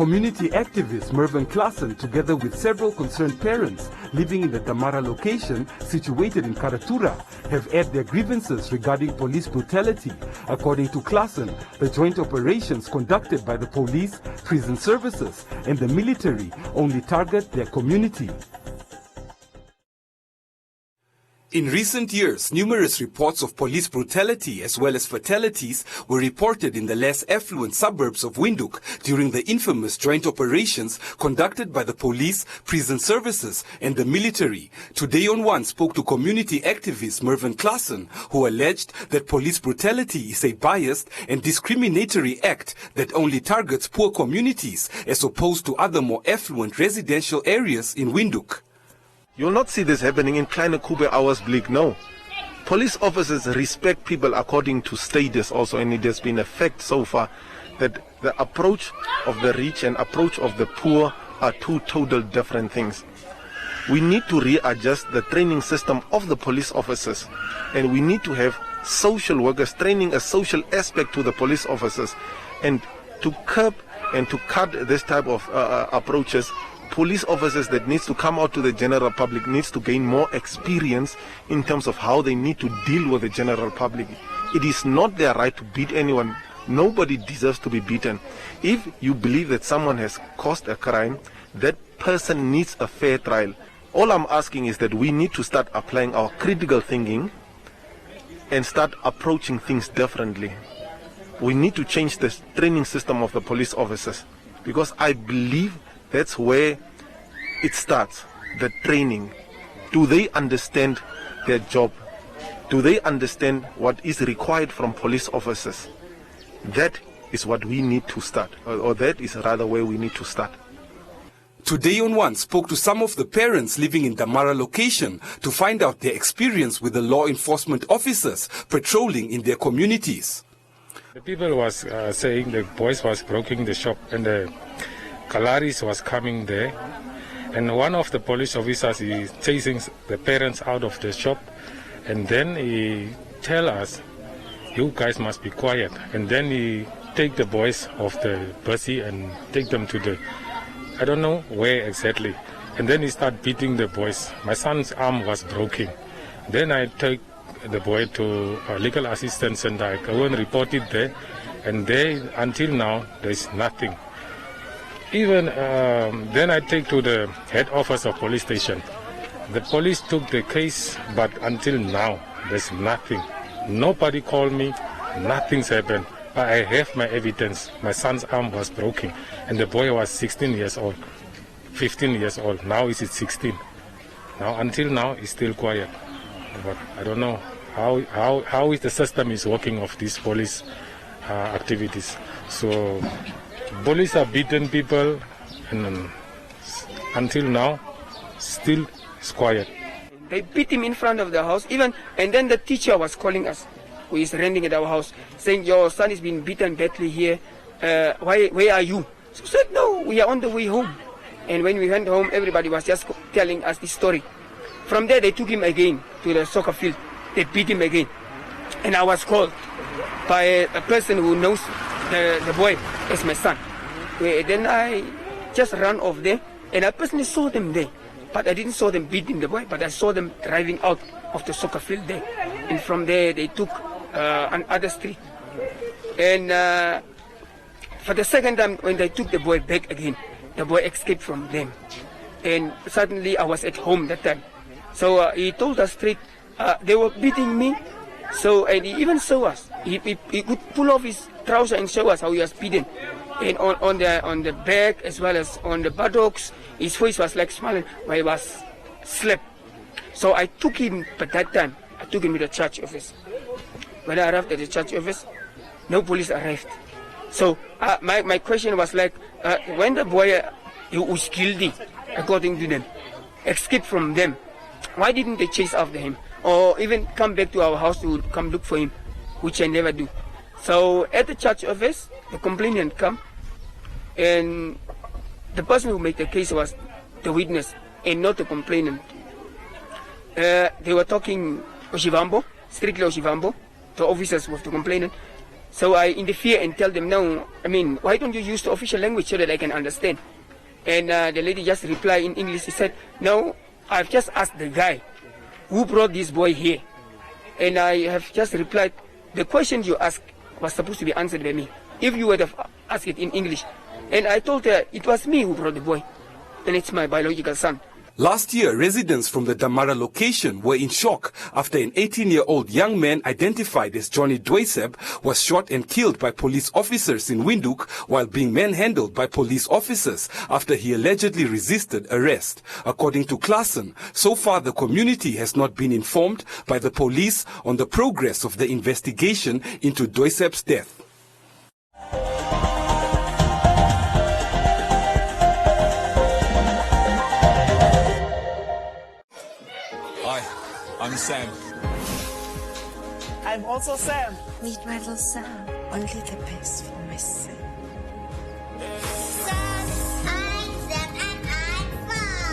Community activist Mervyn Klassen, together with several concerned parents living in the Damara location situated in Karatura, have aired their grievances regarding police brutality. According to Klassen, the joint operations conducted by the police, prison services and the military only target their community. In recent years, numerous reports of police brutality as well as fatalities were reported in the less affluent suburbs of Windhoek during the infamous joint operations conducted by the police, prison services and the military. Today on One spoke to community activist Mervyn Klassen, who alleged that police brutality is a biased and discriminatory act that only targets poor communities as opposed to other more affluent residential areas in Windhoek. You'll not see this happening in Kleine Kube Ouwersbleek, no. Police officers respect people according to status also, and it has been a fact so far that the approach of the rich and approach of the poor are two total different things. We need to readjust the training system of the police officers, and we need to have social workers training a social aspect to the police officers, and to curb and to cut this type of approaches. Police officers that needs to come out to the general public needs to gain more experience in terms of how they need to deal with the general public. It is not their right to beat anyone. Nobody deserves to be beaten. If you believe that someone has caused a crime, that person needs a fair trial. All I'm asking is that we need to start applying our critical thinking and start approaching things differently. We need to change the training system of the police officers, because I believe that's where it starts, the training. Do they understand their job? Do they understand what is required from police officers? That is what we need to start, or that is rather where we need to start. Today on One spoke to some of the parents living in Damara location to find out their experience with the law enforcement officers patrolling in their communities. The people was saying the boys was breaking the shop and the Kalaris was coming there, and one of the police officers is chasing the parents out of the shop, and then he tell us, you guys must be quiet, and then he take the boys off the bussy and take them to the, I don't know where exactly, and then he start beating the boys. My son's arm was broken. Then I take the boy to a legal assistance and I go and report it there, and there until now there's nothing. Even then I take to the head office of police station. The police took the case, but until now there's nothing. Nobody called me, nothing's happened. But I have my evidence. My son's arm was broken and the boy was 16 years old, 15 years old. Now he's 16. Now until now he's still quiet. But I don't know how is the system is working of these police activities. So police are beating people, and until now, still it's quiet. They beat him in front of the house, even, and then the teacher was calling us, who is renting at our house, saying, your son is being beaten badly here. Where are you? So we said, no, we are on the way home. And when we went home, everybody was just telling us this story. From there, they took him again to the soccer field. They beat him again. And I was called by a person who knows the boy as my son. Then I just ran off there, and I personally saw them there. But I didn't saw them beating the boy, but I saw them driving out of the soccer field there. And from there, they took another street. And for the second time, when they took the boy back again, the boy escaped from them. And suddenly, I was at home that time. So he told us straight, they were beating me. So, and he even saw us. He could pull off his trouser and show us how he was beaten. And on the back as well as on the buttocks, his face was like smiling, where he was slapped. So I took him, but that time, I took him to the church office. When I arrived at the church office, no police arrived. So my question was like, when the boy who was guilty, according to them, escaped from them, why didn't they chase after him? Or even come back to our house to come look for him, which I never do. So at the church office, the complainant come, and the person who made the case was the witness and not the complainant. They were talking Oshivambo, strictly Oshivambo, the officers with the complainant. So I interfere and tell them, no, I mean, why don't you use the official language so that I can understand? And the lady just replied in English. She said, no, I've just asked the guy who brought this boy here. And I have just replied, the question you asked was supposed to be answered by me, if you would have asked it in English. And I told her, it was me who brought the boy, and it's my biological son. Last year, residents from the Damara location were in shock after an 18-year-old young man identified as Johnny Dwyseb was shot and killed by police officers in Windhoek while being manhandled by police officers after he allegedly resisted arrest. According to Klassen, so far the community has not been informed by the police on the progress of the investigation into Dwyseb's death. I'm Sam. I'm also Sam. Meet my little Sam. Only the best for my son.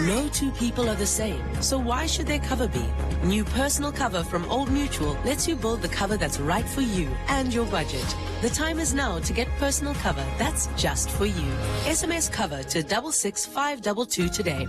No two people are the same, so why should their cover be? New personal cover from Old Mutual lets you build the cover that's right for you and your budget. The time is now to get personal cover that's just for you. SMS cover to 66522 today.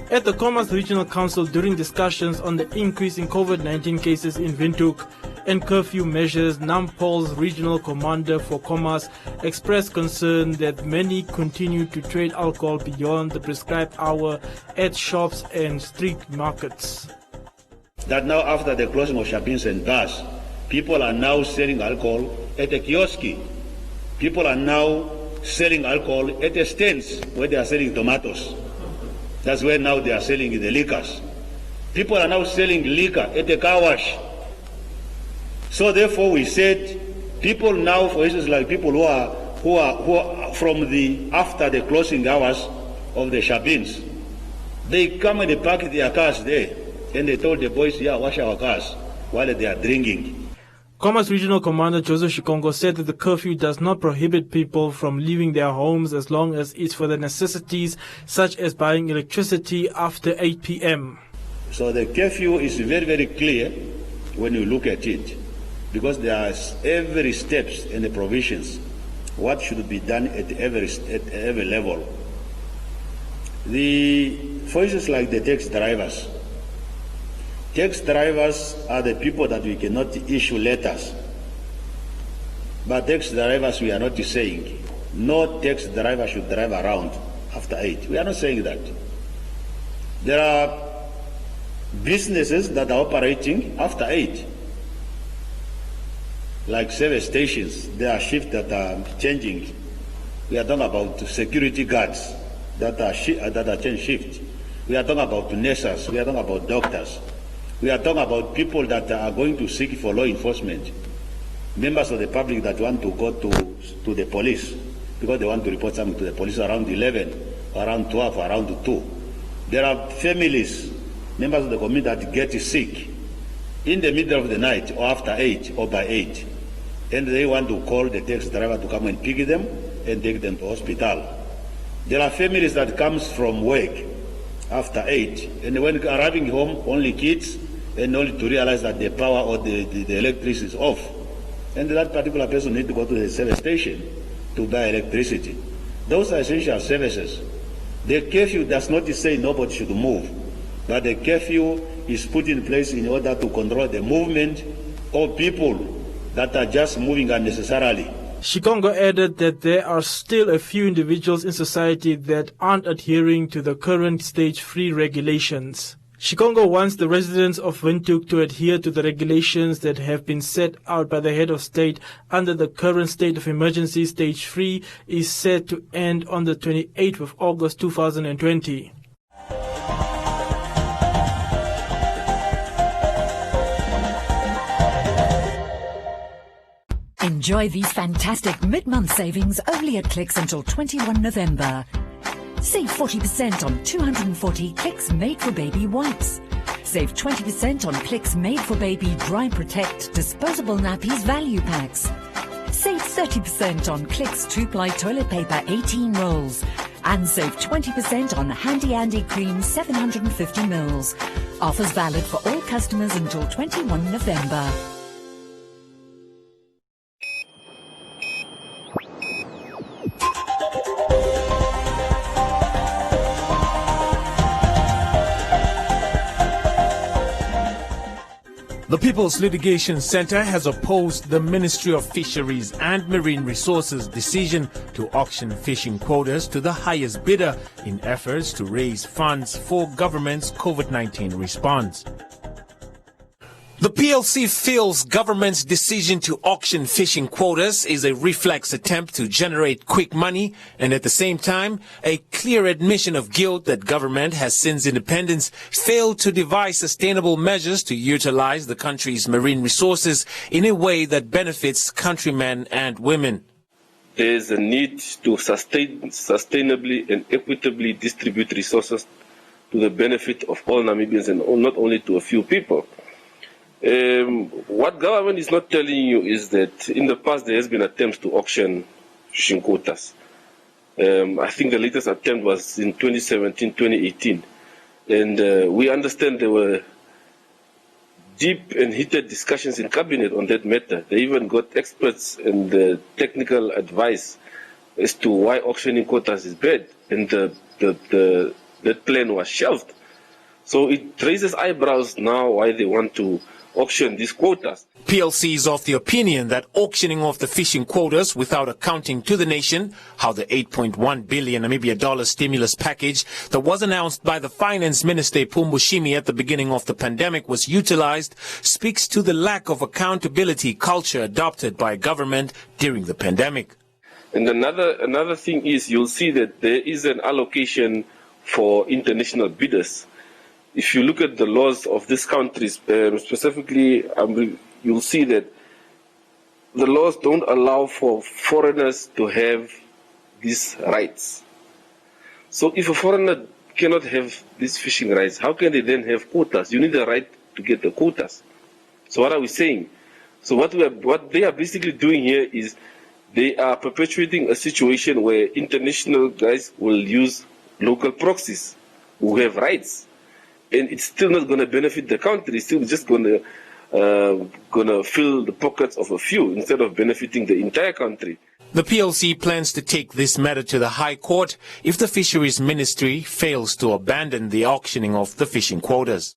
At the Commerce Regional Council, during discussions on the increase in COVID-19 cases in Windhoek and curfew measures, Nampol's regional commander for Commerce expressed concern that many continue to trade alcohol beyond the prescribed hour at shops and street markets. That now after the closing of shoppings and bars, people are now selling alcohol at a kiosk. People are now selling alcohol at the stands where they are selling tomatoes. That's where now they are selling the liquors. People are now selling liquor at the car wash. So therefore we said, people now, for instance, like people who are from the after the closing hours of the shoppings, they come and they park their cars there, and they told the boys, yeah, wash our cars while they are drinking. Commerce Regional Commander Joseph Shikongo said that the curfew does not prohibit people from leaving their homes as long as it's for the necessities such as buying electricity after 8 p.m. So the curfew is very, very clear when you look at it, because there are every steps and the provisions, what should be done at every level. For instance, like the taxi drivers. Taxi drivers are the people that we cannot issue letters. But taxi drivers, we are not saying no taxi driver should drive around after 8. We are not saying that. There are businesses that are operating after 8, like service stations. There are shifts that are changing. We are talking about security guards that are change shift. We are talking about nurses. We are talking about doctors. We are talking about people that are going to seek for law enforcement, members of the public that want to go to the police because they want to report something to the police around 11, around 12, around 2. There are families, members of the community that get sick in the middle of the night or after 8 or by 8, and they want to call the taxi driver to come and pick them and take them to hospital. There are families that comes from work after 8, and when arriving home, only kids, and only to realize that the power or the electricity is off. And that particular person needs to go to the service station to buy electricity. Those are essential services. The curfew does not say nobody should move, but the curfew is put in place in order to control the movement of people that are just moving unnecessarily. Shikongo added that there are still a few individuals in society that aren't adhering to the current stage 3 regulations. Shikongo wants the residents of Windhoek to adhere to the regulations that have been set out by the head of state under the current state of emergency. Stage 3 is set to end on the 28th of August 2020. Enjoy these fantastic mid-month savings only at Clicks until 21 November. Save 40% on 240 Clicks Made for Baby wipes. Save 20% on Clicks Made for Baby Dry Protect disposable nappies value packs. Save 30% on Clicks 2-ply toilet paper 18 rolls. And save 20% on Handy Andy Cream 750 mils. Offers valid for all customers until 21 November. The People's Litigation Center has opposed the Ministry of Fisheries and Marine Resources' decision to auction fishing quotas to the highest bidder in efforts to raise funds for government's COVID-19 response. The PLC feels government's decision to auction fishing quotas is a reflex attempt to generate quick money and at the same time a clear admission of guilt that government has since independence failed to devise sustainable measures to utilize the country's marine resources in a way that benefits countrymen and women. There is a need to sustainably and equitably distribute resources to the benefit of all Namibians and not only to a few people. What government is not telling you is that in the past there has been attempts to auction fishing quotas. I think the latest attempt was in 2017, 2018. And we understand there were deep and heated discussions in cabinet on that matter. They even got experts and technical advice as to why auctioning quotas is bad. And that plan was shelved. So it raises eyebrows now why they want to auction these quotas. PLC is of the opinion that auctioning off the fishing quotas without accounting to the nation how the 8.1 billion Namibia dollar stimulus package that was announced by the Finance Minister Pumbushimi at the beginning of the pandemic was utilized speaks to the lack of accountability culture adopted by government during the pandemic. And another thing is you'll see that there is an allocation for international bidders. If you look at the laws of this country, specifically, you'll see that the laws don't allow for foreigners to have these rights. So if a foreigner cannot have these fishing rights, how can they then have quotas? You need a right to get the quotas. So what are we saying? So what they are basically doing here is they are perpetuating a situation where international guys will use local proxies who have rights. And it's still not going to benefit the country. It's still just going to fill the pockets of a few instead of benefiting the entire country. The PLC plans to take this matter to the High Court if the Fisheries Ministry fails to abandon the auctioning of the fishing quotas.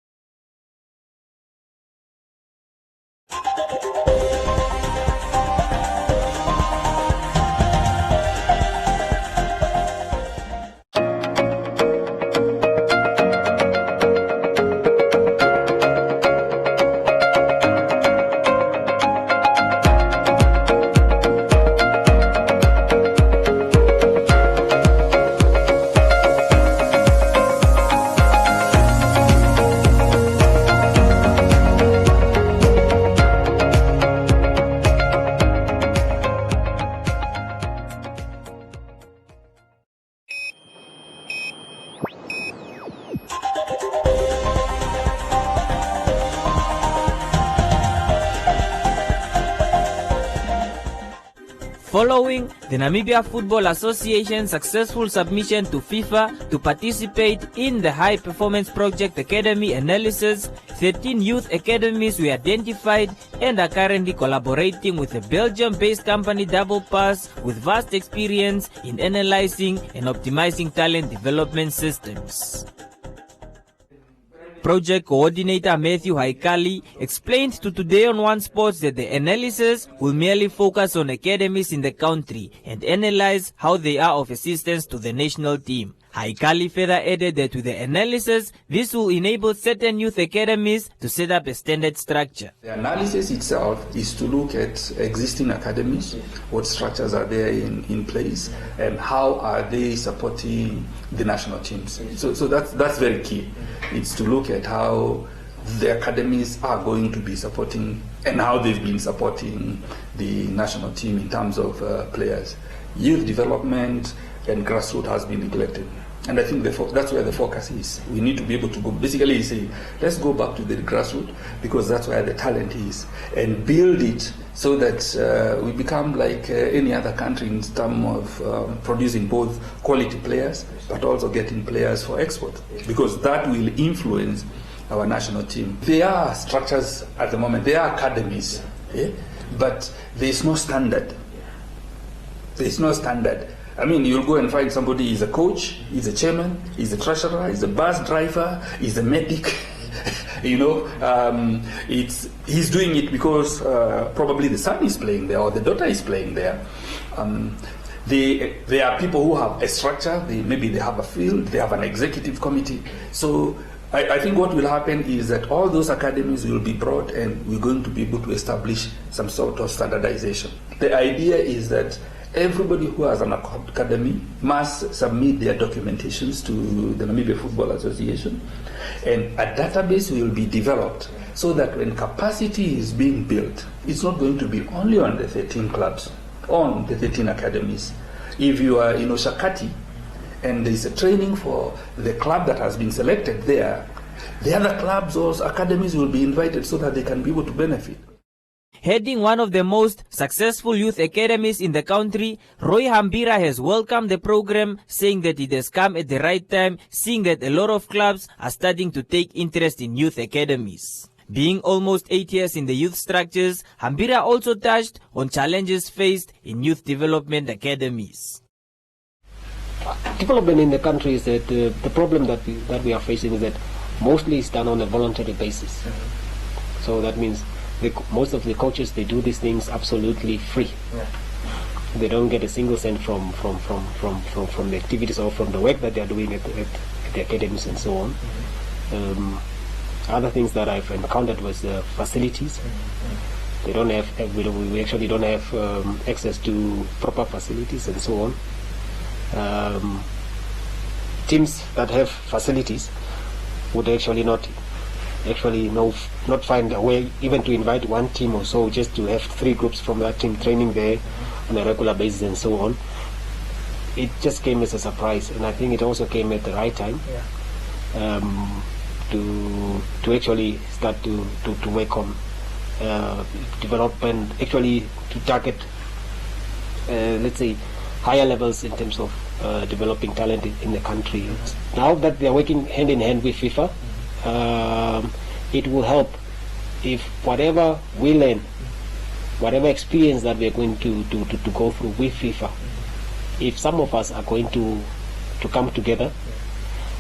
Following the Namibia Football Association's successful submission to FIFA to participate in the High Performance Project Academy analysis, 13 youth academies were identified and are currently collaborating with a Belgium-based company Double Pass with vast experience in analyzing and optimizing talent development systems. Project Coordinator Matthew Haikali explained to Today on One Sports that the analysis will merely focus on academies in the country and analyze how they are of assistance to the national team. Haikali further added that with the analysis, this will enable certain youth academies to set up a standard structure. The analysis itself is to look at existing academies, what structures are there in place, and how are they supporting the national teams. So that's very key. It's to look at how the academies are going to be supporting and how they've been supporting the national team in terms of players. Youth development and grassroots has been neglected. And I think that's where the focus is. We need to be able to go, basically say, let's go back to the grassroots, because that's where the talent is, and build it so that we become like any other country in terms of producing both quality players, but also getting players for export, because that will influence our national team. There are structures at the moment, there are academies, but there's no standard. There's no standard. I mean, you'll go and find somebody, he's a coach, he's a chairman, he's a treasurer, he's a bus driver, he's a medic. He's doing it because probably the son is playing there or the daughter is playing there. There are people who have a structure, maybe they have a field, they have an executive committee. So I think what will happen is that all those academies will be brought, and we're going to be able to establish some sort of standardization. The idea is that everybody who has an academy must submit their documentations to the Namibia Football Association, and a database will be developed so that when capacity is being built, it's not going to be only on the 13 clubs, on the 13 academies. If you are in Oshakati and there is a training for the club that has been selected there, the other clubs or academies will be invited so that they can be able to benefit. Heading one of the most successful youth academies in the country, Roy Hambira has welcomed the program, saying that it has come at the right time, seeing that a lot of clubs are starting to take interest in youth academies. Being almost 8 years in the youth structures, Hambira also touched on challenges faced in youth development academies. Development in the country is that the problem that we are facing is that mostly it's done on a voluntary basis. So that means most of the coaches, they do these things absolutely free. They don't get a single cent from the activities or from the work that they are doing at the academies and so on. Other things that I've encountered was facilities. They don't have, we actually don't have access to proper facilities and so on. Teams that have facilities would actually not find a way even to invite one team or so, just to have 3 groups from that team training there on a regular basis and so on. It just came as a surprise, and I think it also came at the right time to actually start to work on development, actually to target let's say higher levels in terms of developing talent in the country. Now that they are working hand in hand with FIFA, it will help if whatever we learn, whatever experience that we are going to go through with FIFA, if some of us are going to come together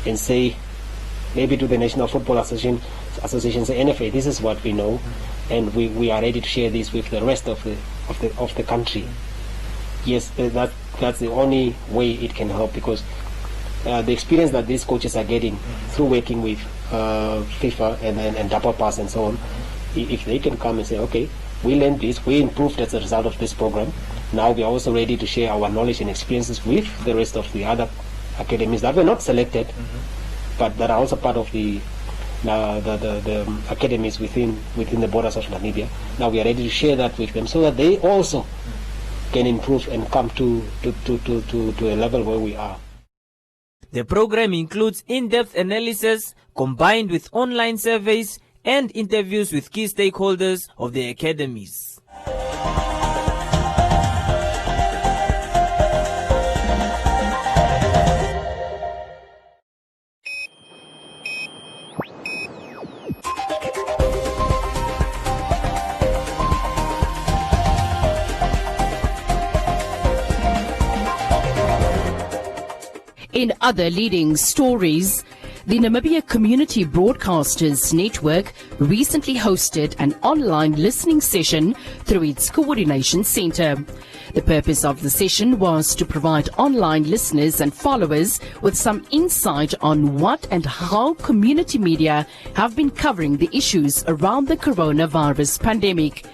and say, maybe to the National Football Association, say, NFA, this is what we know, and we are ready to share this with the rest of the country. Yes, that's the only way it can help, because the experience that these coaches are getting through working with FIFA and Double Pass and so on, if they can come and say, okay, we learned this, we improved as a result of this program, now we are also ready to share our knowledge and experiences with the rest of the other academies that were not selected, but that are also part of the academies within the borders of Namibia. Now we are ready to share that with them so that they also can improve and come to a level where we are. The program includes in-depth analysis combined with online surveys and interviews with key stakeholders of the academies. In other leading stories, the Namibia Community Broadcasters Network recently hosted an online listening session through its coordination center. The purpose of the session was to provide online listeners and followers with some insight on what and how community media have been covering the issues around the coronavirus pandemic.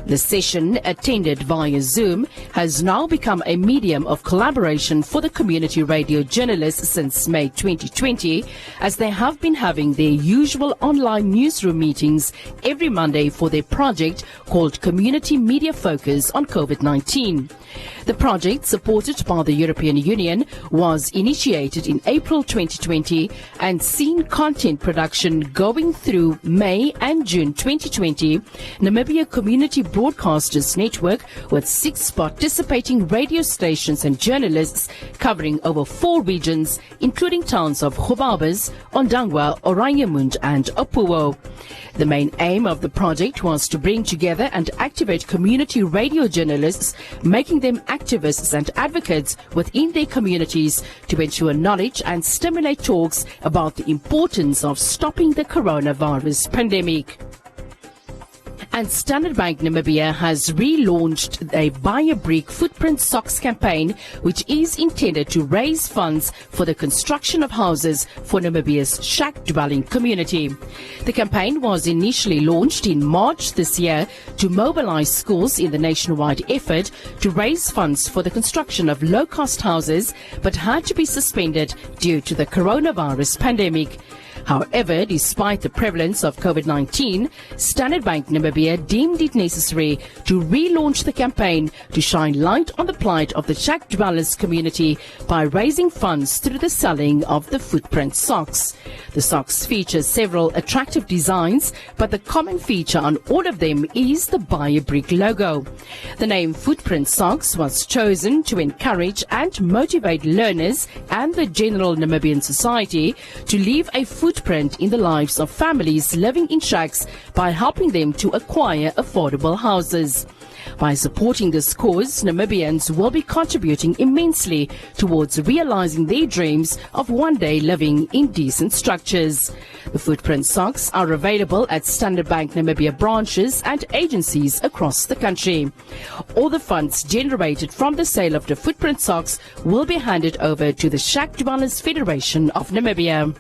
The session, attended via Zoom, has now become a medium of collaboration for the community radio journalists since May 2020, as they have been having their usual online newsroom meetings every Monday for their project called Community Media Focus on COVID-19. The project, supported by the European Union, was initiated in April 2020 and seen content production going through May and June 2020. Namibia Community Broadcasters Network, with 6 participating radio stations and journalists covering over 4 regions, including towns of Gobabis, Ondangwa, Oraniemund and Opuwo. The main aim of the project was to bring together and activate community radio journalists, making them activists and advocates within their communities to ensure knowledge and stimulate talks about the importance of stopping the coronavirus pandemic. And Standard Bank Namibia has relaunched a Buy a Brick Footprint Socks campaign, which is intended to raise funds for the construction of houses for Namibia's shack-dwelling community. The campaign was initially launched in March this year to mobilize schools in the nationwide effort to raise funds for the construction of low-cost houses, but had to be suspended due to the coronavirus pandemic. However, despite the prevalence of COVID-19, Standard Bank Namibia deemed it necessary to relaunch the campaign to shine light on the plight of the shack dwellers community by raising funds through the selling of the footprint socks. The socks feature several attractive designs, but the common feature on all of them is the Buy a Brick logo. The name Footprint Socks was chosen to encourage and motivate learners and the general Namibian society to leave a footprint in the lives of families living in shacks by helping them to acquire affordable houses. By supporting this cause, Namibians will be contributing immensely towards realizing their dreams of one day living in decent structures. The footprint socks are available at Standard Bank Namibia branches and agencies across the country. All the funds generated from the sale of the footprint socks will be handed over to the Shack Dwellers Federation of Namibia.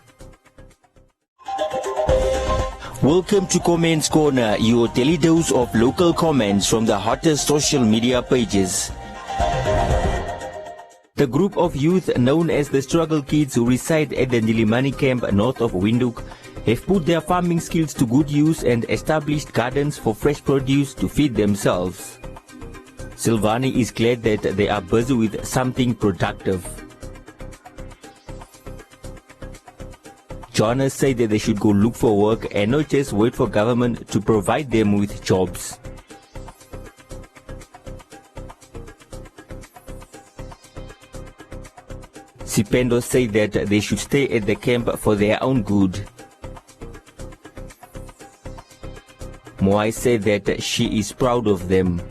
Welcome to Comments Corner, your daily dose of local comments from the hottest social media pages. The group of youth known as the Struggle Kids, who reside at the Nilimani camp north of Windhoek, have put their farming skills to good use and established gardens for fresh produce to feed themselves. Silvani is glad that they are busy with something productive. Jonas said that they should go look for work and not just wait for government to provide them with jobs. Sipendo said that they should stay at the camp for their own good. Moai said that she is proud of them.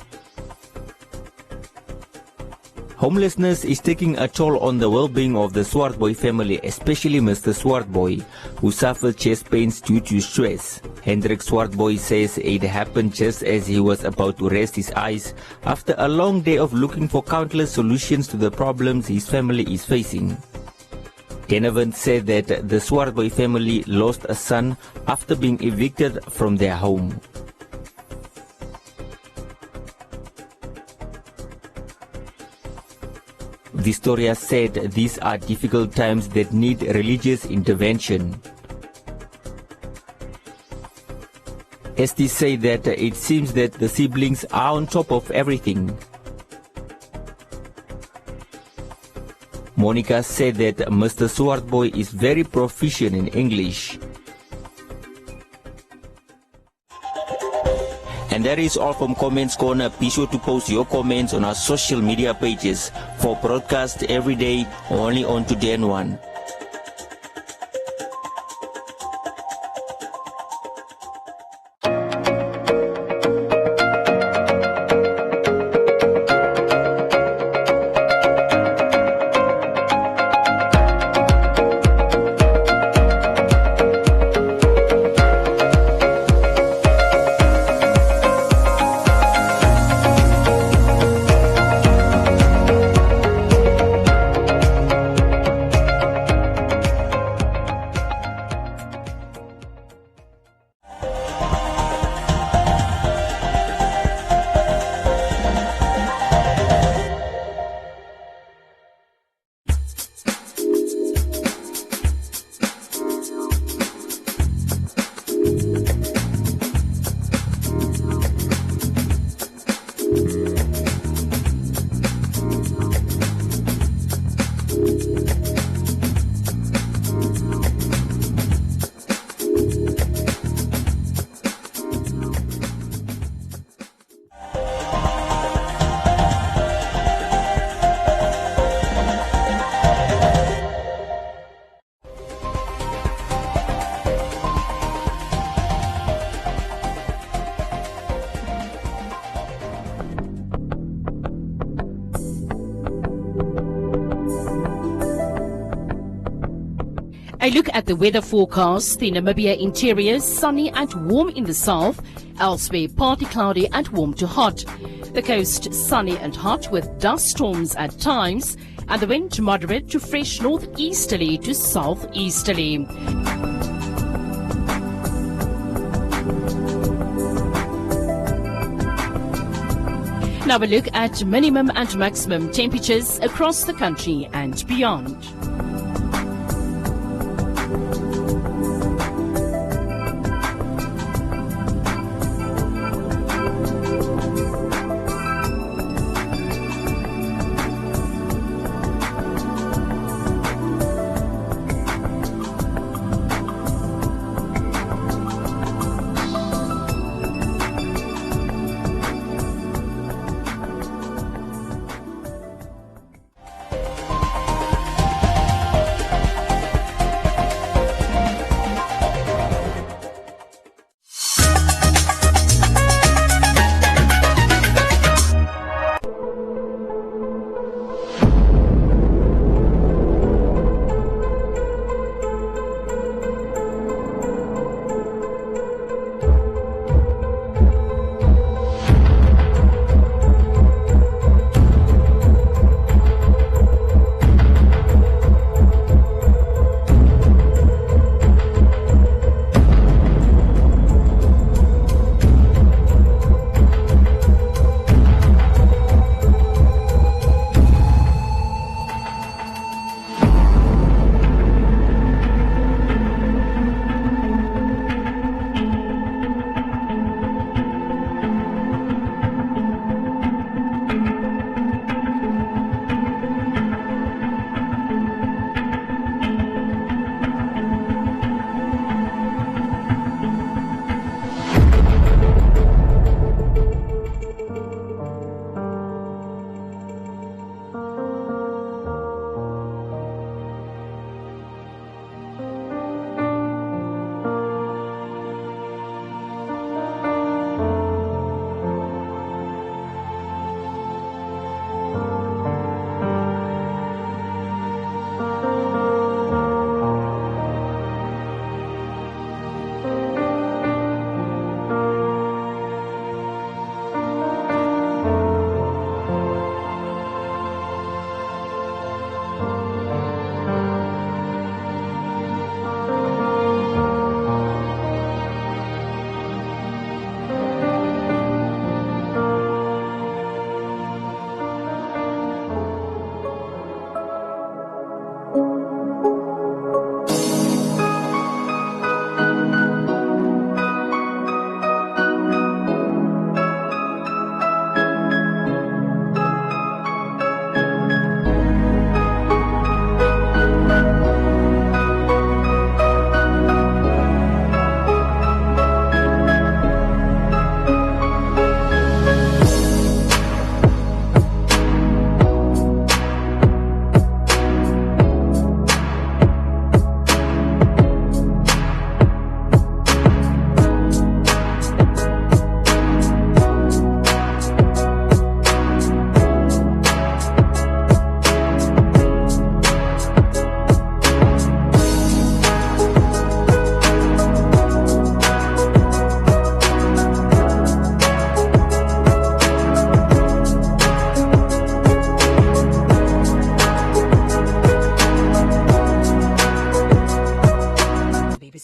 Homelessness is taking a toll on the well-being of the Swartboy family, especially Mr. Swartboy, who suffered chest pains due to stress. Hendrik Swartboy says it happened just as he was about to rest his eyes after a long day of looking for countless solutions to the problems his family is facing. Denevant said that the Swartboy family lost a son after being evicted from their home. Vistoria said these are difficult times that need religious intervention. Esti said that it seems that the siblings are on top of everything. Monica said that Mr. Swartboy is very proficient in English. And that is all from Comments Corner. Be sure to post your comments on our social media pages for broadcast every day only on Today and One. A look at the weather forecast. The Namibia interior, sunny and warm in the south. Elsewhere, partly cloudy and warm to hot. The coast, sunny and hot with dust storms at times. And the wind moderate to fresh northeasterly to southeasterly. Now a look at minimum and maximum temperatures across the country and beyond.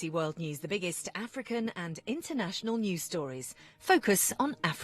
BBC World News, the biggest African and international news stories. Focus on Africa.